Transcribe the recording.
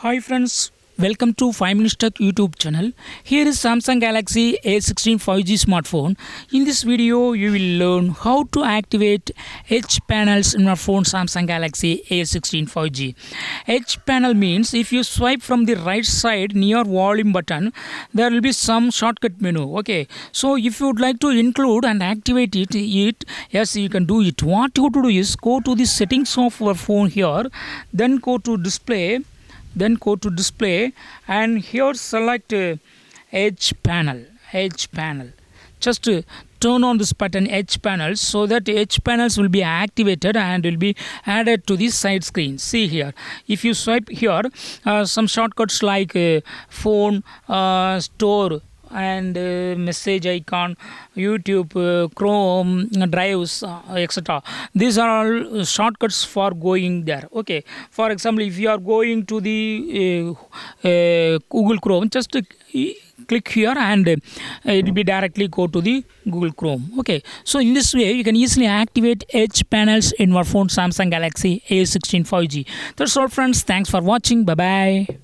Hi friends, welcome to 5 Minutes Tech YouTube channel. Here is Samsung Galaxy A16 5G smartphone. In this video, you will learn how to activate Edge panels in your phone Samsung Galaxy A16 5G. Edge panel means if you swipe from the right side near volume button, there will be some shortcut menu. Okay, so if you would like to include and activate it, yes, you can do it. What you have to do is go to the settings of your phone here, then go to display and here select edge panel. Just turn on this button edge panels so that edge panels will be activated and will be added to the side screen. See here, if you swipe here, some shortcuts like phone, store and message icon, YouTube, Chrome, drives, etc. These are all shortcuts for going there. Okay, for example, if you are going to the Google Chrome, just click here and it will be directly go to the Google Chrome. Okay, so in this way you can easily activate edge panels in your phone Samsung Galaxy A16 5G. That's all friends, thanks for watching, bye bye.